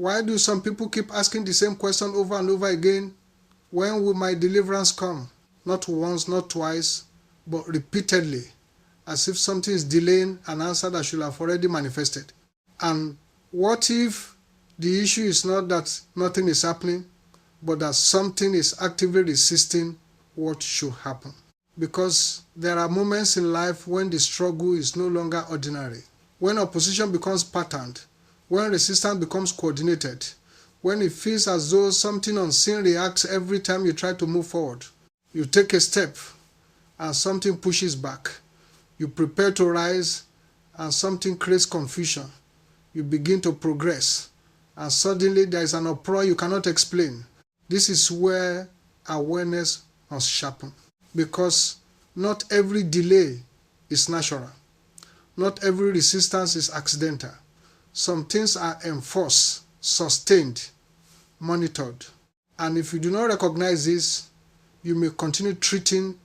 Why do some people keep asking the same question over and over again? When will my deliverance come? Not once, not twice, but repeatedly, as if something is delaying an answer that should have already manifested. And what if the issue is not that nothing is happening, but that something is actively resisting what should happen? Because there are moments in life when the struggle is no longer ordinary, when opposition becomes patterned, when resistance becomes coordinated, when it feels as though something unseen reacts every time you try to move forward. You take a step and something pushes back. You prepare to rise and something creates confusion. You begin to progress and suddenly there is an uproar you cannot explain. This is where awareness must sharpen, because not every delay is natural. Not every resistance is accidental. Some things are enforced, sustained, monitored. And if you do not recognize this, you may continue treating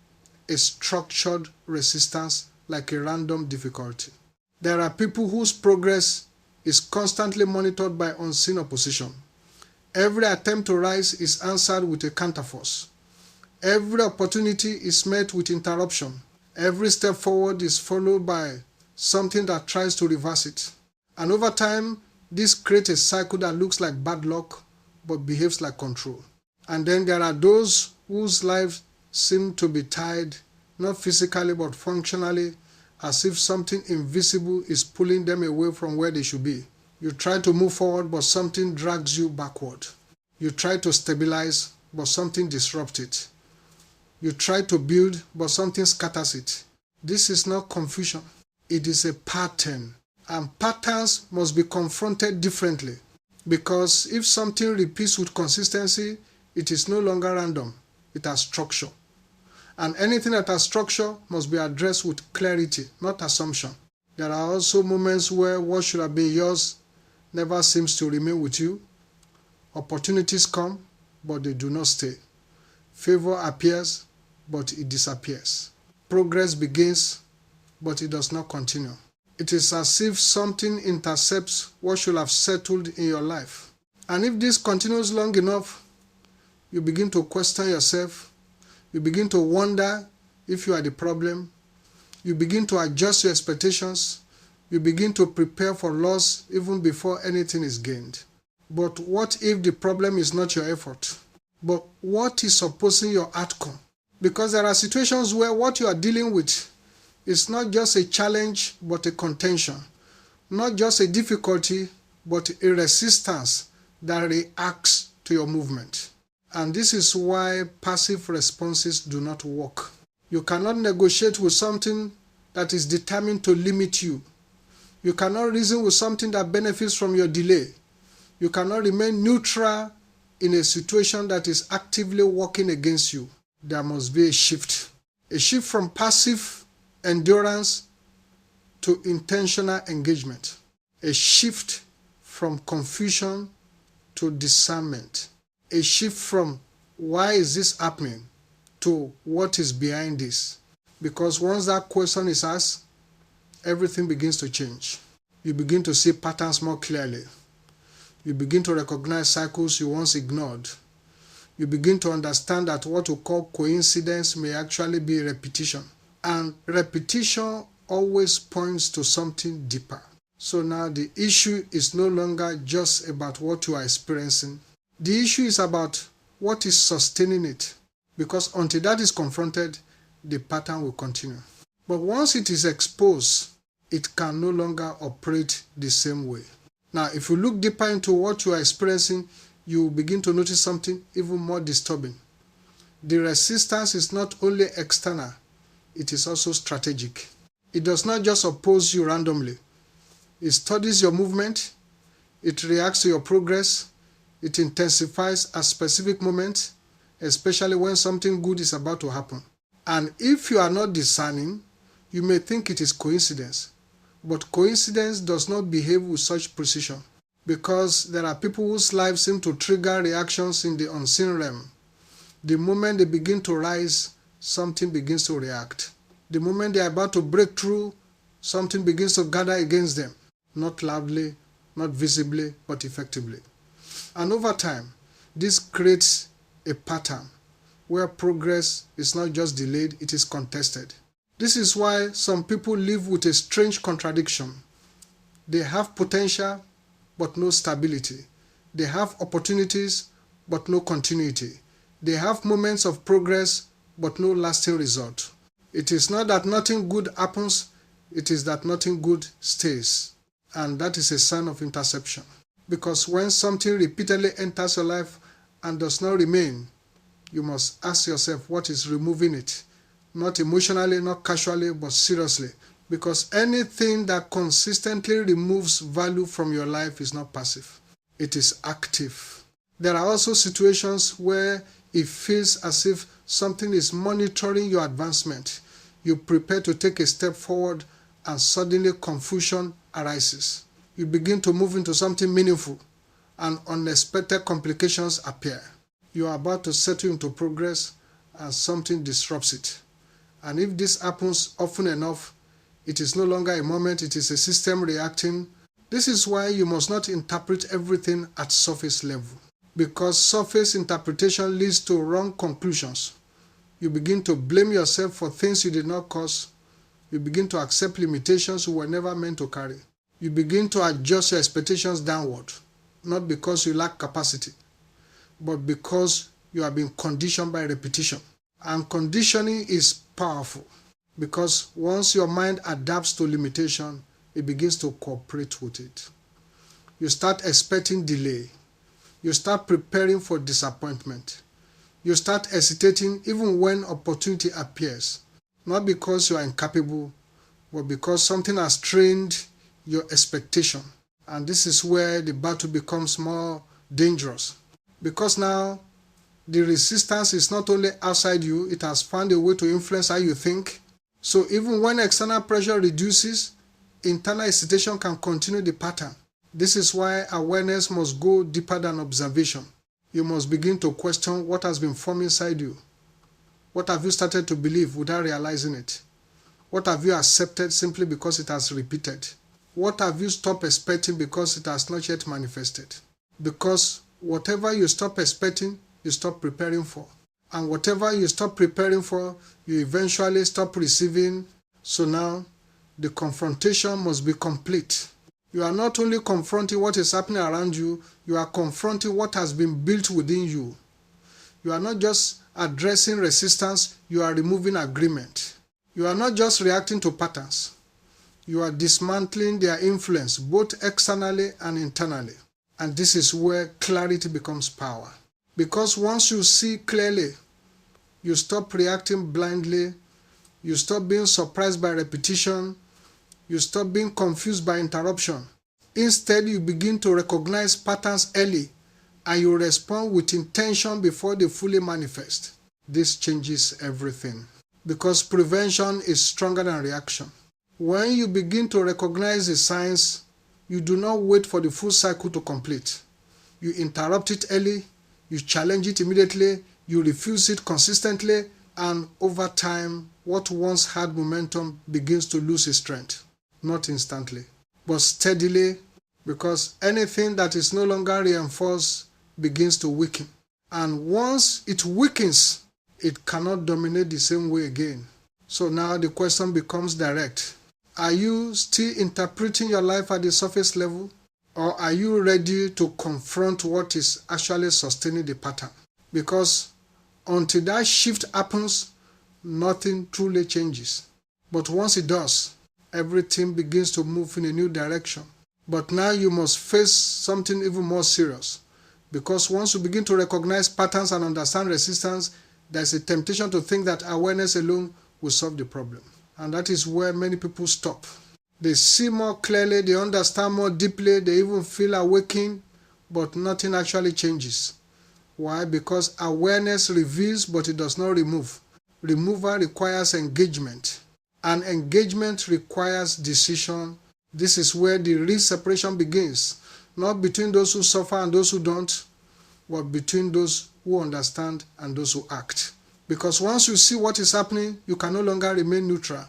a structured resistance like a random difficulty. There are people whose progress is constantly monitored by unseen opposition. Every attempt to rise is answered with a counterforce. Every opportunity is met with interruption. Every step forward is followed by something that tries to reverse it. And over time, this creates a cycle that looks like bad luck, but behaves like control. And then there are those whose lives seem to be tied, not physically but functionally, as if something invisible is pulling them away from where they should be. You try to move forward, but something drags you backward. You try to stabilize, but something disrupts it. You try to build, but something scatters it. This is not confusion. It is a pattern. And patterns must be confronted differently. Because if something repeats with consistency, it is no longer random. It has structure. And anything that has structure must be addressed with clarity, not assumption. There are also moments where what should have been yours never seems to remain with you. Opportunities come, but they do not stay. Favor appears, but it disappears. Progress begins, but it does not continue. It is as if something intercepts what should have settled in your life. And if this continues long enough, you begin to question yourself. You begin to wonder if you are the problem. You begin to adjust your expectations. You begin to prepare for loss even before anything is gained. But what if the problem is not your effort? But what is opposing your outcome? Because there are situations where what you are dealing with is not just a challenge, but a contention. Not just a difficulty, but a resistance that reacts to your movement. And this is why passive responses do not work. You cannot negotiate with something that is determined to limit you. You cannot reason with something that benefits from your delay. You cannot remain neutral in a situation that is actively working against you. There must be a shift. A shift from passive endurance to intentional engagement. A shift from confusion to discernment. A shift from why is this happening to what is behind this. Because once that question is asked, everything begins to change. You begin to see patterns more clearly. You begin to recognize cycles you once ignored. You begin to understand that what you call coincidence may actually be repetition. And repetition always points to something deeper. So now the issue is no longer just about what you are experiencing. The issue is about what is sustaining it. Because until that is confronted, the pattern will continue. But once it is exposed, it can no longer operate the same way. Now, if you look deeper into what you are experiencing, you will begin to notice something even more disturbing. The resistance is not only external, it is also strategic. It does not just oppose you randomly. It studies your movement, it reacts to your progress, it intensifies at specific moments, especially when something good is about to happen. And if you are not discerning, you may think it is coincidence. But coincidence does not behave with such precision, because there are people whose lives seem to trigger reactions in the unseen realm. The moment they begin to rise, something begins to react. The moment they are about to break through, something begins to gather against them. Not loudly, not visibly, but effectively. And over time, this creates a pattern where progress is not just delayed, it is contested. This is why some people live with a strange contradiction. They have potential, but no stability. They have opportunities, but no continuity. They have moments of progress, but no lasting result. It is not that nothing good happens, it is that nothing good stays. And that is a sign of interception. Because when something repeatedly enters your life and does not remain, you must ask yourself what is removing it. Not emotionally, not casually, but seriously. Because anything that consistently removes value from your life is not passive. It is active. There are also situations where it feels as if something is monitoring your advancement. You prepare to take a step forward and suddenly confusion arises. You begin to move into something meaningful and unexpected complications appear. You are about to settle into progress and something disrupts it. And if this happens often enough, it is no longer a moment, it is a system reacting. This is why you must not interpret everything at surface level. Because surface interpretation leads to wrong conclusions. You begin to blame yourself for things you did not cause. You begin to accept limitations you were never meant to carry. You begin to adjust your expectations downward, not because you lack capacity, but because you are being conditioned by repetition. And conditioning is powerful because once your mind adapts to limitation, it begins to cooperate with it. You start expecting delay. You start preparing for disappointment. You start hesitating even when opportunity appears, not because you are incapable, but because something has trained your expectation. And this is where the battle becomes more dangerous. Because now the resistance is not only outside you, it has found a way to influence how you think. So even when external pressure reduces, internal hesitation can continue the pattern. This is why awareness must go deeper than observation. You must begin to question what has been formed inside you. What have you started to believe without realizing it? What have you accepted simply because it has repeated? What have you stopped expecting because it has not yet manifested? Because whatever you stop expecting, you stop preparing for. And whatever you stop preparing for, you eventually stop receiving. So now, the confrontation must be complete. You are not only confronting what is happening around you, you are confronting what has been built within you. You are not just addressing resistance, you are removing agreement. You are not just reacting to patterns. You are dismantling their influence both externally and internally. And this is where clarity becomes power. Because once you see clearly, you stop reacting blindly, you stop being surprised by repetition, you stop being confused by interruption. Instead, you begin to recognize patterns early and you respond with intention before they fully manifest. This changes everything because prevention is stronger than reaction. When you begin to recognize the signs, you do not wait for the full cycle to complete. You interrupt it early, you challenge it immediately, you refuse it consistently, and over time, what once had momentum begins to lose its strength. Not instantly, but steadily, because anything that is no longer reinforced begins to weaken. And once it weakens, it cannot dominate the same way again. So now the question becomes direct. Are you still interpreting your life at the surface level? Or are you ready to confront what is actually sustaining the pattern? Because until that shift happens, nothing truly changes. But once it does, everything begins to move in a new direction. But now you must face something even more serious. Because once you begin to recognize patterns and understand resistance, there's a temptation to think that awareness alone will solve the problem. And that is where many people stop. They see more clearly, they understand more deeply, they even feel awakened, but nothing actually changes. Why? Because awareness reveals, but it does not remove. Removal requires engagement, and engagement requires decision. This is where the real separation begins, not between those who suffer and those who don't, but between those who understand and those who act. Because once you see what is happening, you can no longer remain neutral.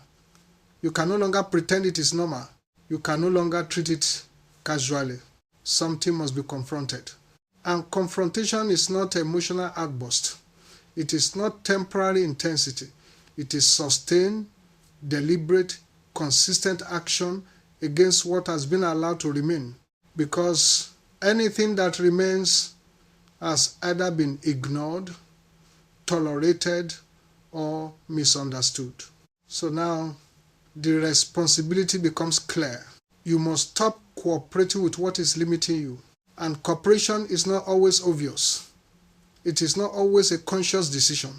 You can no longer pretend it is normal. You can no longer treat it casually. Something must be confronted. And confrontation is not emotional outburst. It is not temporary intensity. It is sustained, deliberate, consistent action against what has been allowed to remain. Because anything that remains has either been ignored, tolerated, or misunderstood. So now the responsibility becomes clear. You must stop cooperating with what is limiting you. And cooperation is not always obvious. It is not always a conscious decision.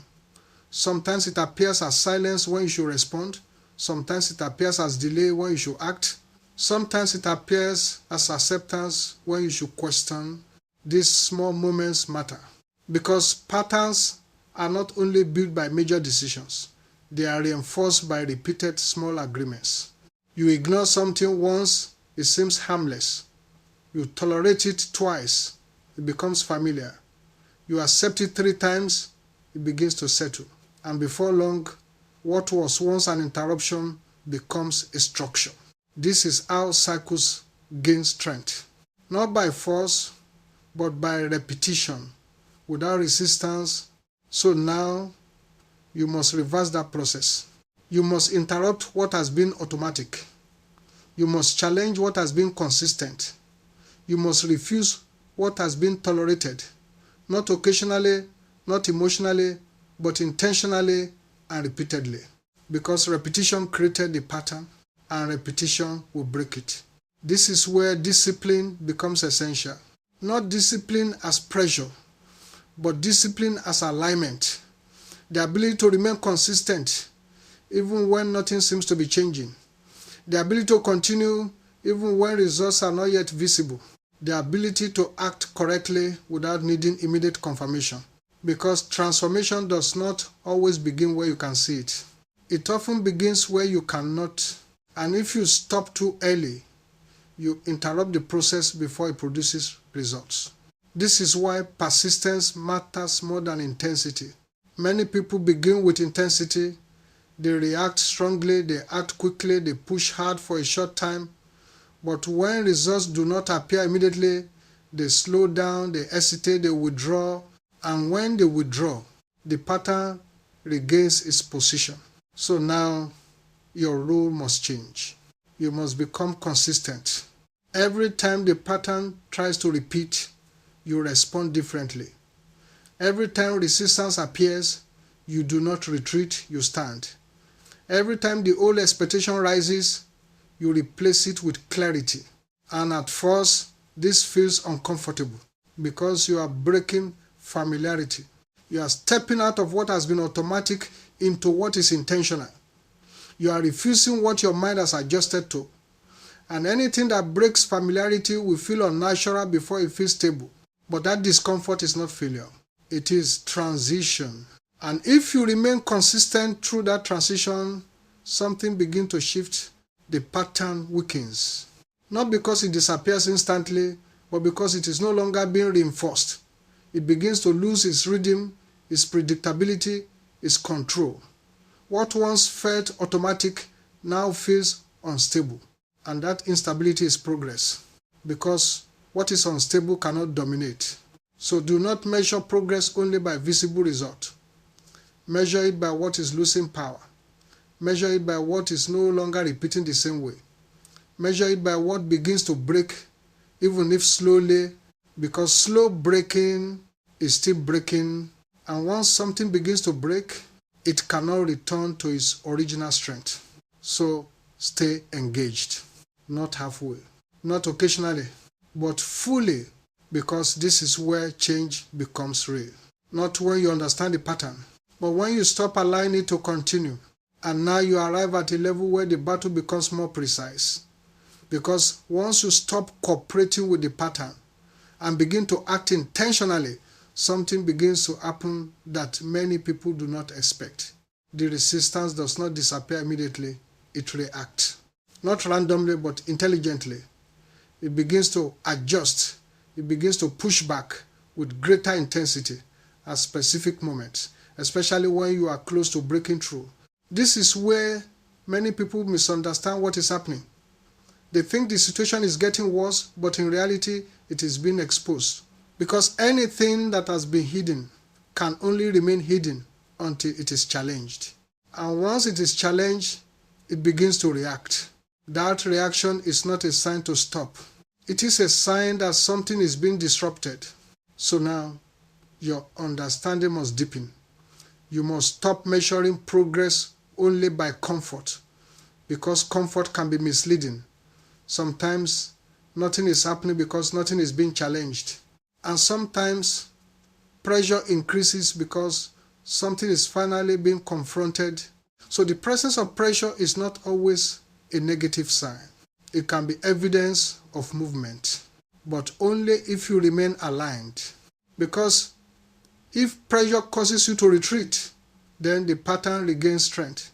Sometimes it appears as silence when you should respond. Sometimes it appears as delay when you should act. Sometimes it appears as acceptance when you should question. These small moments matter because patterns are not only built by major decisions, they are reinforced by repeated small agreements. You ignore something once, it seems harmless. You tolerate it twice, it becomes familiar. You accept it 3 times, it begins to settle. And before long, what was once an interruption becomes a structure. This is how cycles gain strength. Not by force, but by repetition, without resistance. So now, you must reverse that process. You must interrupt what has been automatic. You must challenge what has been consistent. You must refuse what has been tolerated, not occasionally, not emotionally, but intentionally and repeatedly. Because repetition created the pattern, and repetition will break it. This is where discipline becomes essential. Not discipline as pressure, but discipline as alignment. The ability to remain consistent even when nothing seems to be changing. The ability to continue even when results are not yet visible. The ability to act correctly without needing immediate confirmation. Because transformation does not always begin where you can see it. It often begins where you cannot. And if you stop too early, you interrupt the process before it produces results. This is why persistence matters more than intensity. Many people begin with intensity. They react strongly, they act quickly, they push hard for a short time. But when results do not appear immediately, they slow down, they hesitate, they withdraw. And when they withdraw, the pattern regains its position. So now, your role must change. You must become consistent. Every time the pattern tries to repeat, you respond differently. Every time resistance appears, you do not retreat, you stand. Every time the old expectation rises, you replace it with clarity. And at first, this feels uncomfortable because you are breaking familiarity. You are stepping out of what has been automatic into what is intentional. You are refusing what your mind has adjusted to. And anything that breaks familiarity will feel unnatural before it feels stable. But that discomfort is not failure. It is transition. And if you remain consistent through that transition, something begins to shift. The pattern weakens. Not because it disappears instantly, but because it is no longer being reinforced. It begins to lose its rhythm, its predictability, its control. What once felt automatic now feels unstable. And that instability is progress. Because what is unstable cannot dominate. So do not measure progress only by visible result. Measure it by what is losing power. Measure it by what is no longer repeating the same way. Measure it by what begins to break, even if slowly, because slow breaking is still breaking. And once something begins to break, it cannot return to its original strength. So stay engaged, not halfway, not occasionally, but fully, because this is where change becomes real. Not when you understand the pattern, but when you stop allowing it to continue. And now you arrive at a level where the battle becomes more precise. Because once you stop cooperating with the pattern and begin to act intentionally, something begins to happen that many people do not expect. The resistance does not disappear immediately, it reacts. Not randomly, but intelligently. It begins to adjust. It begins to push back with greater intensity at specific moments, especially when you are close to breaking through. This is where many people misunderstand what is happening. They think the situation is getting worse, but in reality, it is being exposed. Because anything that has been hidden can only remain hidden until it is challenged. And once it is challenged, it begins to react. That reaction is not a sign to stop. It is a sign that something is being disrupted. So now, your understanding must deepen. You must stop measuring progress only by comfort, because comfort can be misleading. Sometimes nothing is happening because nothing is being challenged. And sometimes pressure increases because something is finally being confronted. So the presence of pressure is not always a negative sign. It can be evidence of movement, but only if you remain aligned. Because if pressure causes you to retreat, then the pattern regains strength.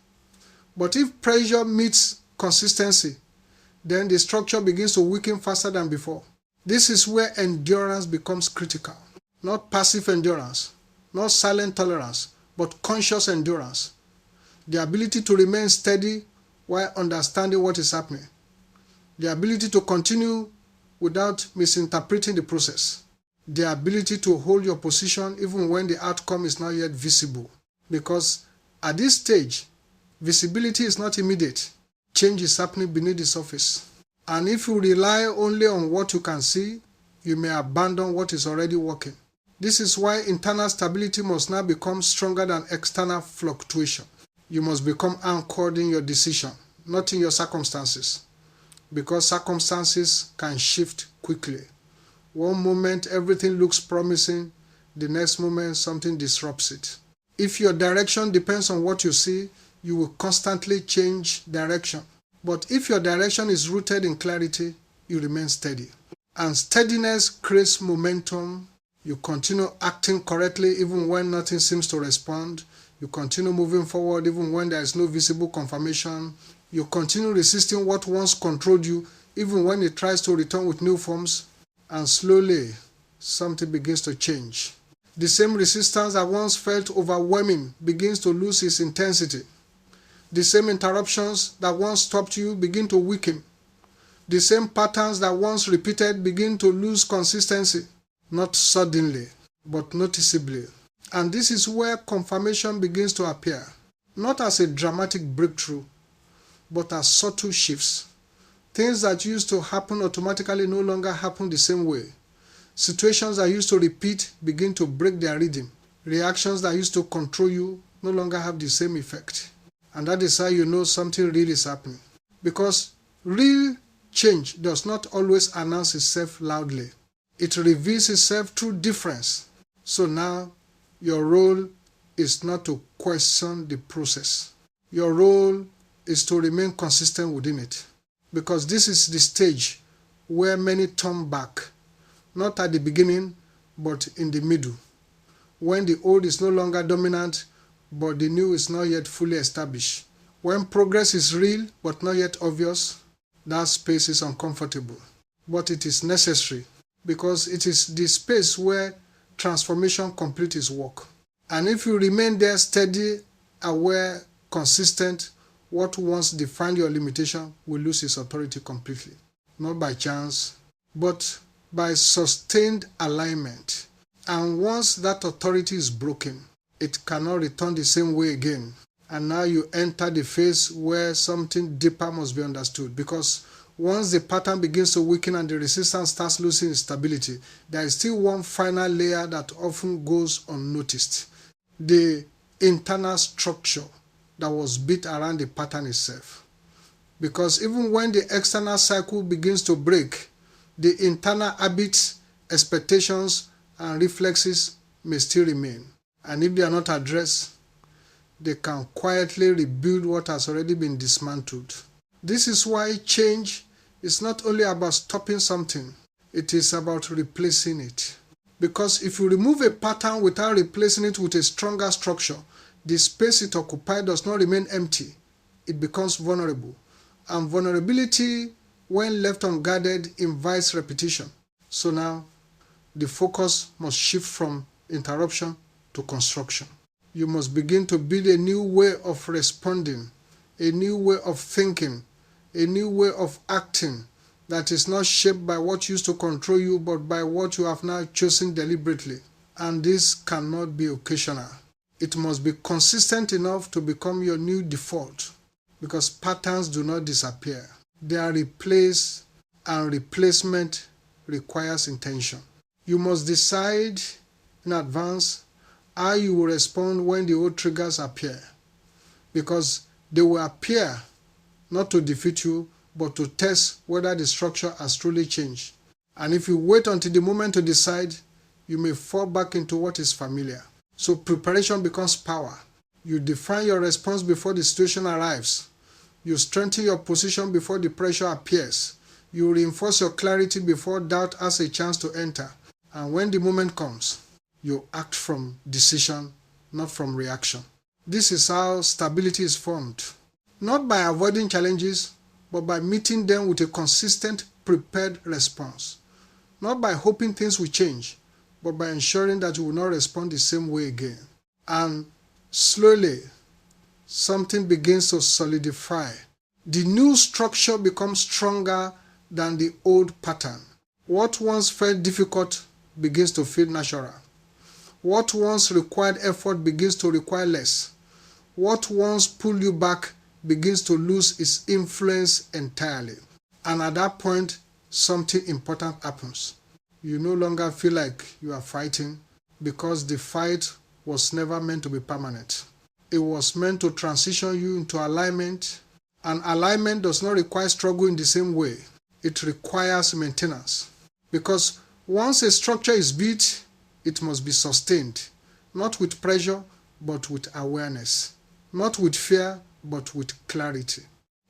But if pressure meets consistency, then the structure begins to weaken faster than before. This is where endurance becomes critical. Not passive endurance, not silent tolerance, but conscious endurance. The ability to remain steady while understanding what is happening. The ability to continue without misinterpreting the process. The ability to hold your position even when the outcome is not yet visible. Because at this stage, visibility is not immediate. Change is happening beneath the surface. And if you rely only on what you can see, you may abandon what is already working. This is why internal stability must now become stronger than external fluctuation. You must become anchored in your decision, not in your circumstances. Because circumstances can shift quickly. One moment everything looks promising, the next moment something disrupts it. If your direction depends on what you see, you will constantly change direction. But if your direction is rooted in clarity, you remain steady. And steadiness creates momentum. You continue acting correctly even when nothing seems to respond. You continue moving forward even when there is no visible confirmation. You continue resisting what once controlled you even when it tries to return with new forms. And slowly, something begins to change. The same resistance that once felt overwhelming begins to lose its intensity. The same interruptions that once stopped you begin to weaken. The same patterns that once repeated begin to lose consistency. Not suddenly, but noticeably. And this is where confirmation begins to appear. Not as a dramatic breakthrough, but as subtle shifts. Things that used to happen automatically no longer happen the same way. Situations that used to repeat begin to break their rhythm. Reactions that used to control you no longer have the same effect. And that is how you know something real is happening. Because real change does not always announce itself loudly. It reveals itself through difference. So now, your role is not to question the process. Your role is to remain consistent within it. Because this is the stage where many turn back. Not at the beginning, but in the middle. When the old is no longer dominant, but the new is not yet fully established. When progress is real, but not yet obvious, that space is uncomfortable. But it is necessary, because it is the space where transformation completes its work. And if you remain there steady, aware, consistent, what once defined your limitation will lose its authority completely. Not by chance, but by sustained alignment. And once that authority is broken, it cannot return the same way again. And now you enter the phase where something deeper must be understood. Because once the pattern begins to weaken and the resistance starts losing its stability, there is still one final layer that often goes unnoticed. The internal structure that was built around the pattern itself. Because even when the external cycle begins to break, the internal habits, expectations, and reflexes may still remain. And if they are not addressed, they can quietly rebuild what has already been dismantled. This is why change is not only about stopping something, it is about replacing it. Because if you remove a pattern without replacing it with a stronger structure, the space it occupies does not remain empty. It becomes vulnerable. And vulnerability, when left unguarded, invites repetition. So now, the focus must shift from interruption to construction. You must begin to build a new way of responding, a new way of thinking, a new way of acting, that is not shaped by what used to control you, but by what you have now chosen deliberately. And this cannot be occasional. It must be consistent enough to become your new default, because patterns do not disappear. They are replaced, and replacement requires intention. You must decide in advance how you will respond when the old triggers appear, because they will appear not to defeat you, but to test whether the structure has truly changed. And if you wait until the moment to decide, you may fall back into what is familiar. So preparation becomes power. You define your response before the situation arrives. You strengthen your position before the pressure appears. You reinforce your clarity before doubt has a chance to enter. And when the moment comes, you act from decision, not from reaction. This is how stability is formed. Not by avoiding challenges, but by meeting them with a consistent, prepared response. Not by hoping things will change, but by ensuring that you will not respond the same way again. And slowly, something begins to solidify. The new structure becomes stronger than the old pattern. What once felt difficult begins to feel natural. What once required effort begins to require less. What once pulled you back begins to lose its influence entirely. And at that point, something important happens. You no longer feel like you are fighting, because the fight was never meant to be permanent. It was meant to transition you into alignment, and alignment does not require struggle in the same way. It requires maintenance. Because once a structure is built, it must be sustained, not with pressure, but with awareness. Not with fear, but with clarity.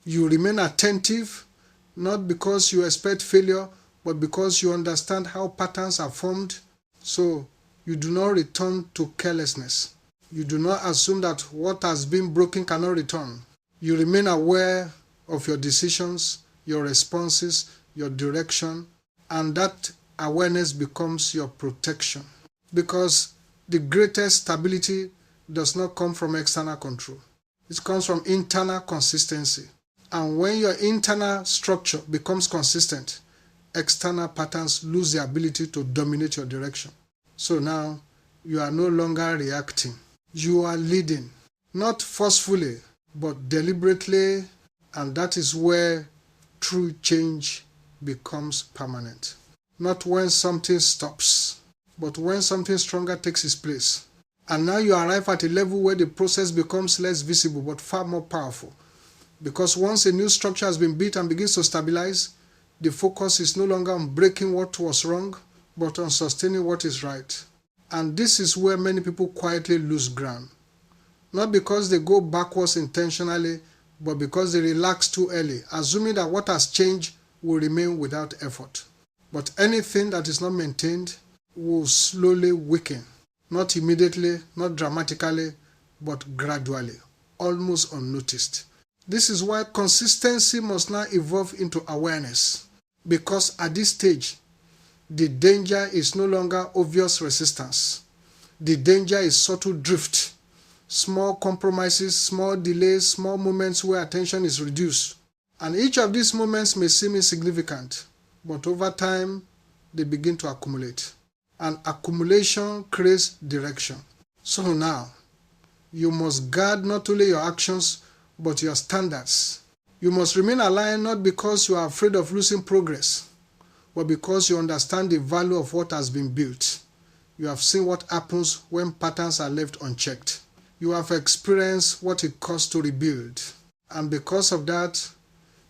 You remain attentive, not because you expect failure, but because you understand how patterns are formed. So you do not return to carelessness. You do not assume that what has been broken cannot return. You remain aware of your decisions, your responses, your direction, and that awareness becomes your protection. Because the greatest stability does not come from external control. It comes from internal consistency. And when your internal structure becomes consistent, external patterns lose the ability to dominate your direction. So now, you are no longer reacting. You are leading, not forcefully, but deliberately, and that is where true change becomes permanent. Not when something stops, but when something stronger takes its place. And now you arrive at a level where the process becomes less visible but far more powerful. Because once a new structure has been built and begins to stabilize, the focus is no longer on breaking what was wrong, but on sustaining what is right. And this is where many people quietly lose ground. Not because they go backwards intentionally, but because they relax too early, assuming that what has changed will remain without effort. But anything that is not maintained will slowly weaken. Not immediately, not dramatically, but gradually, almost unnoticed. This is why consistency must now evolve into awareness. Because at this stage, the danger is no longer obvious resistance. The danger is subtle drift. Small compromises, small delays, small moments where attention is reduced. And each of these moments may seem insignificant, but over time, they begin to accumulate. And accumulation creates direction. So now, you must guard not only your actions, but your standards. You must remain aligned not because you are afraid of losing progress, but because you understand the value of what has been built. You have seen what happens when patterns are left unchecked. You have experienced what it costs to rebuild. And because of that,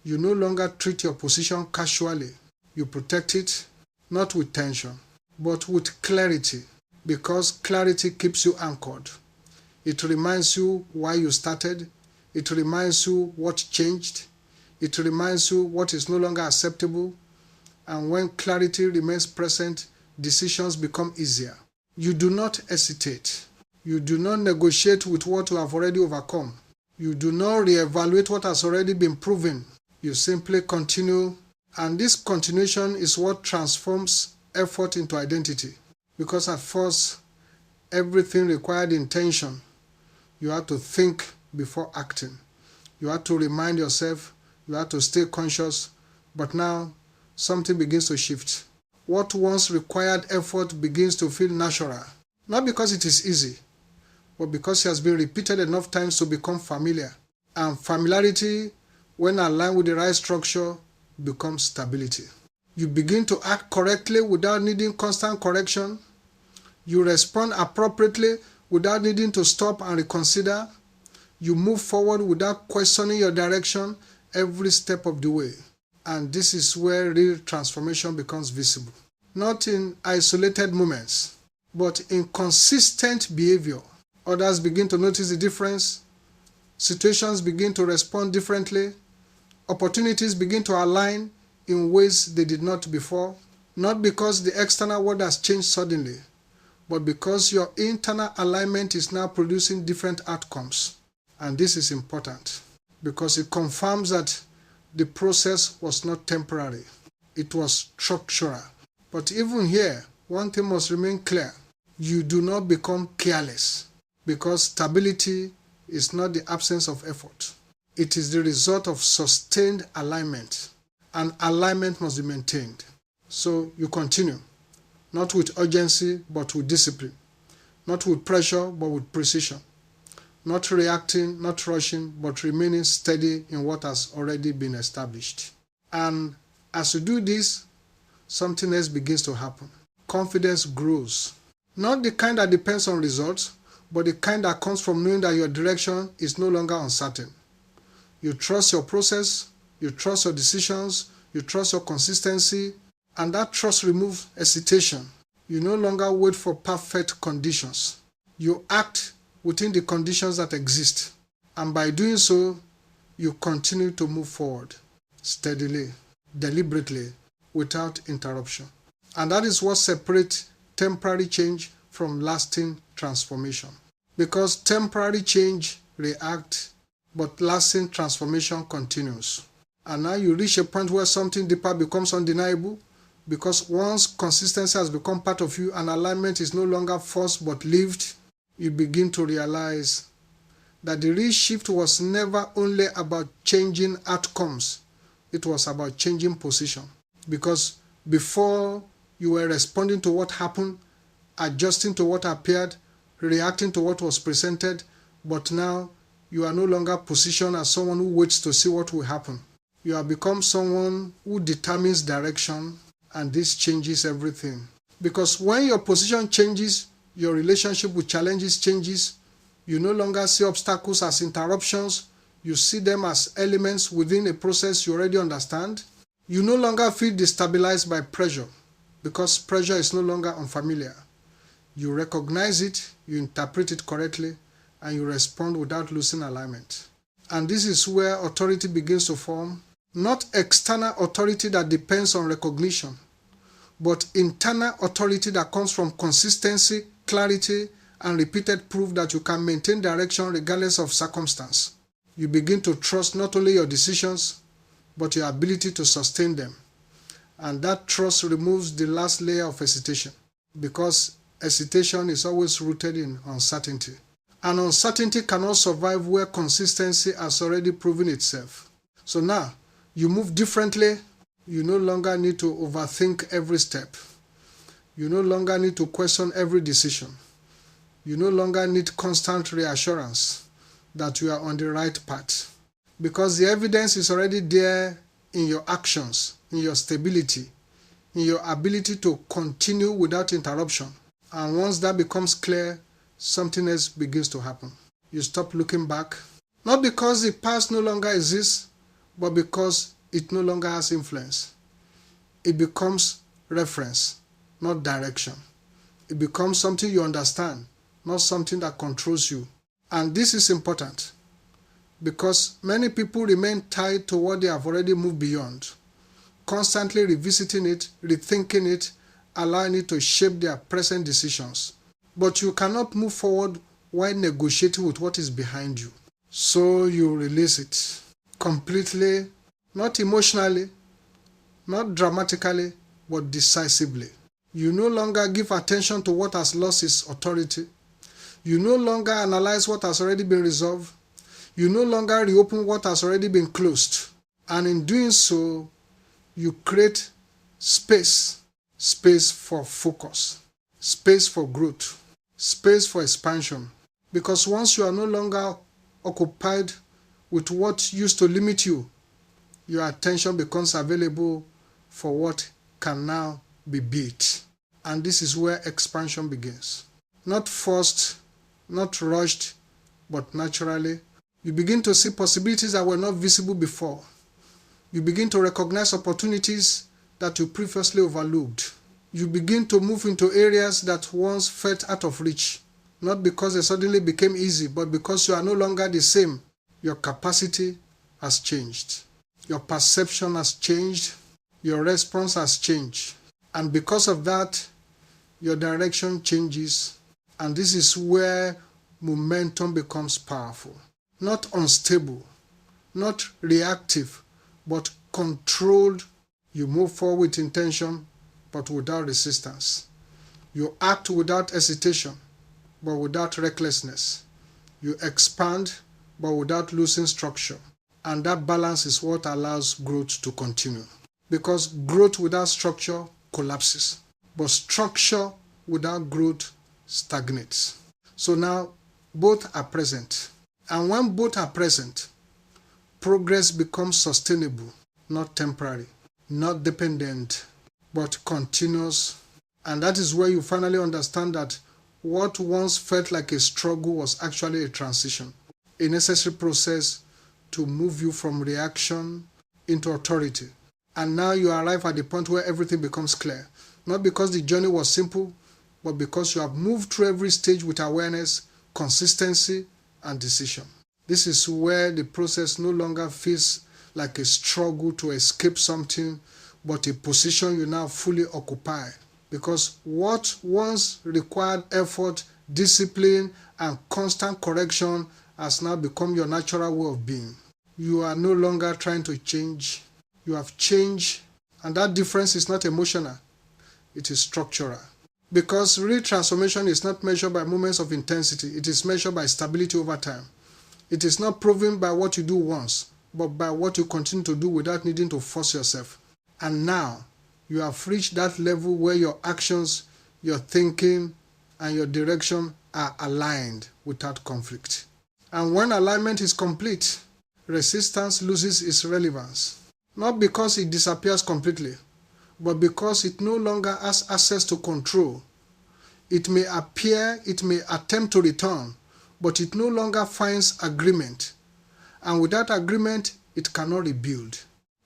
you no longer treat your position casually. You protect it, not with tension, but with clarity, because clarity keeps you anchored. It reminds you why you started. It reminds you what changed. It reminds you what is no longer acceptable. And when clarity remains present, decisions become easier. You do not hesitate. You do not negotiate with what you have already overcome. You do not reevaluate what has already been proven. You simply continue, and this continuation is what transforms effort into identity. Because at first, everything required intention. You had to think before acting. You had to remind yourself, you had to stay conscious, but now something begins to shift. What once required effort begins to feel natural. Not because it is easy, but because it has been repeated enough times to become familiar. And familiarity, when aligned with the right structure, becomes stability. You begin to act correctly without needing constant correction. You respond appropriately without needing to stop and reconsider. You move forward without questioning your direction every step of the way. And this is where real transformation becomes visible. Not in isolated moments, but in consistent behavior. Others begin to notice the difference. Situations begin to respond differently. Opportunities begin to align in ways they did not before. Not because the external world has changed suddenly, but because your internal alignment is now producing different outcomes. And this is important because it confirms that the process was not temporary. It was structural. But even here, one thing must remain clear. You do not become careless because stability is not the absence of effort. It is the result of sustained alignment, and alignment must be maintained. So you continue, not with urgency, but with discipline, not with pressure, but with precision, not reacting, not rushing, but remaining steady in what has already been established. And as you do this, something else begins to happen. Confidence grows. Not the kind that depends on results, but the kind that comes from knowing that your direction is no longer uncertain. You trust your process, you trust your decisions, you trust your consistency, and that trust removes hesitation. You no longer wait for perfect conditions. You act within the conditions that exist, and by doing so, you continue to move forward steadily, deliberately, without interruption. And that is what separates temporary change from lasting transformation. Because temporary change reacts, but lasting transformation continues. And now you reach a point where something deeper becomes undeniable, because once consistency has become part of you and alignment is no longer forced but lived, you begin to realize that the real shift was never only about changing outcomes, it was about changing position. Because before you were responding to what happened, adjusting to what appeared, reacting to what was presented, but now you are no longer positioned as someone who waits to see what will happen. You have become someone who determines direction, and this changes everything. Because when your position changes, your relationship with challenges changes. You no longer see obstacles as interruptions. You see them as elements within a process you already understand. You no longer feel destabilized by pressure, because pressure is no longer unfamiliar. You recognize it, you interpret it correctly, and you respond without losing alignment. And this is where authority begins to form. Not external authority that depends on recognition, but internal authority that comes from consistency, clarity, and repeated proof that you can maintain direction regardless of circumstance. You begin to trust not only your decisions, but your ability to sustain them. And that trust removes the last layer of hesitation, because hesitation is always rooted in uncertainty. And uncertainty cannot survive where consistency has already proven itself. So now, you move differently. You no longer need to overthink every step. You no longer need to question every decision. You no longer need constant reassurance that you are on the right path, because the evidence is already there in your actions, in your stability, in your ability to continue without interruption. And once that becomes clear, something else begins to happen. You stop looking back, not because the past no longer exists, but because it no longer has influence. It becomes reference, not direction. It becomes something you understand, not something that controls you. And this is important, because many people remain tied to what they have already moved beyond, constantly revisiting it, rethinking it, allowing it to shape their present decisions. But you cannot move forward while negotiating with what is behind you. So you release it completely, not emotionally, not dramatically, but decisively. You no longer give attention to what has lost its authority. You no longer analyze what has already been resolved. You no longer reopen what has already been closed. And in doing so, you create Space. Space for focus. Space for growth. Space for expansion. Because once you are no longer occupied with what used to limit you, your attention becomes available for what can now be built. And this is where expansion begins. Not forced, not rushed, but naturally. You begin to see possibilities that were not visible before. You begin to recognize opportunities that you previously overlooked. You begin to move into areas that once felt out of reach. Not because they suddenly became easy, but because you are no longer the same. Your capacity has changed. Your perception has changed. Your response has changed. And because of that, your direction changes. And this is where momentum becomes powerful. Not unstable, not reactive, but controlled. You move forward with intention, but without resistance. You act without hesitation, but without recklessness. You expand, but without losing structure. And that balance is what allows growth to continue. Because growth without structure collapses, but structure without growth stagnates. So now both are present. And when both are present, progress becomes sustainable, not temporary, not dependent, but continuous. And that is where you finally understand that what once felt like a struggle was actually a transition, a necessary process to move you from reaction into authority. And now you arrive at the point where everything becomes clear. Not because the journey was simple, but because you have moved through every stage with awareness, consistency, and decision. This is where the process no longer feels like a struggle to escape something, but a position you now fully occupy. Because what once required effort, discipline, and constant correction has now become your natural way of being. You are no longer trying to change. You have changed, and that difference is not emotional. It is structural. Because real transformation is not measured by moments of intensity. It is measured by stability over time. It is not proven by what you do once, but by what you continue to do without needing to force yourself. And now, you have reached that level where your actions, your thinking, and your direction are aligned without conflict. And when alignment is complete, resistance loses its relevance. Not because it disappears completely, but because it no longer has access to control. It may appear, it may attempt to return, but it no longer finds agreement. And without agreement, it cannot rebuild.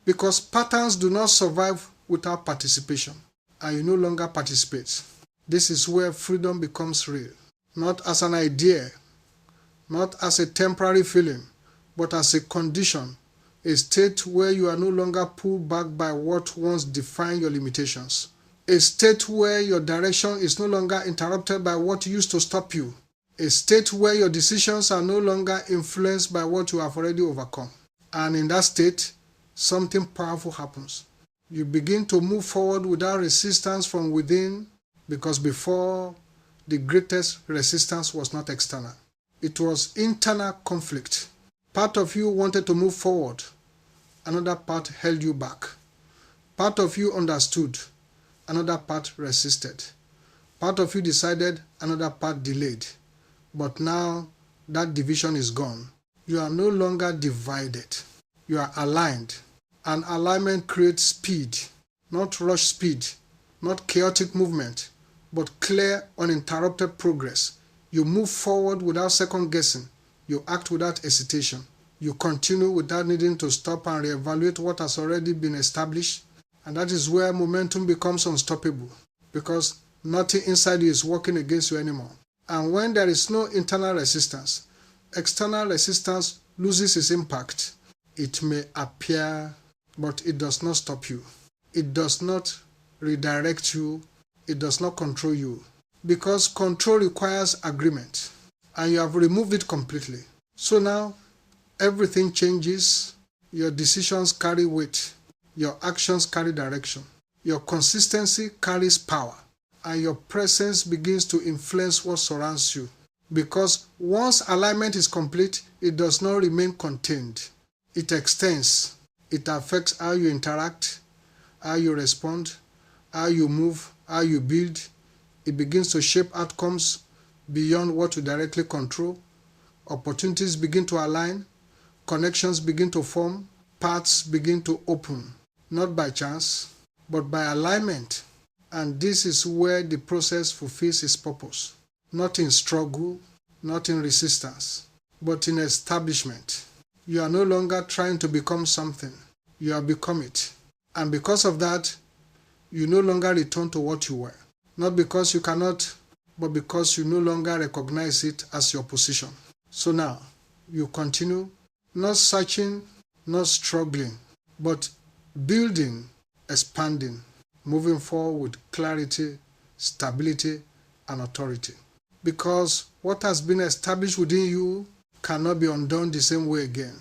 Because patterns do not survive without participation, and you no longer participate. This is where freedom becomes real. Not as an idea, not as a temporary feeling, but as a condition, a state where you are no longer pulled back by what once defined your limitations. A state where your direction is no longer interrupted by what used to stop you. A state where your decisions are no longer influenced by what you have already overcome. And in that state, something powerful happens. You begin to move forward without resistance from within, because before, the greatest resistance was not external. It was internal conflict. Part of you wanted to move forward. Another part held you back. Part of you understood. Another part resisted. Part of you decided. Another part delayed. But now that division is gone. You are no longer divided. You are aligned. And alignment creates speed. Not rush speed. Not chaotic movement. But clear, uninterrupted progress. You move forward without second guessing. You act without hesitation. You continue without needing to stop and reevaluate what has already been established. And that is where momentum becomes unstoppable, because nothing inside you is working against you anymore. And when there is no internal resistance, external resistance loses its impact. It may appear, but it does not stop you. It does not redirect you. It does not control you. Because control requires agreement, and you have removed it completely. So now, everything changes. Your decisions carry weight. Your actions carry direction. Your consistency carries power. And your presence begins to influence what surrounds you. Because once alignment is complete, it does not remain contained. It extends. It affects how you interact, how you respond, how you move, how you build. It begins to shape outcomes beyond what you directly control. Opportunities begin to align, connections begin to form, paths begin to open, not by chance, but by alignment. And this is where the process fulfills its purpose, not in struggle, not in resistance, but in establishment. You are no longer trying to become something, you have become it. And because of that, you no longer return to what you were. Not because you cannot, but because you no longer recognize it as your position. So now, you continue, not searching, not struggling, but building, expanding, moving forward with clarity, stability, and authority. Because what has been established within you cannot be undone the same way again.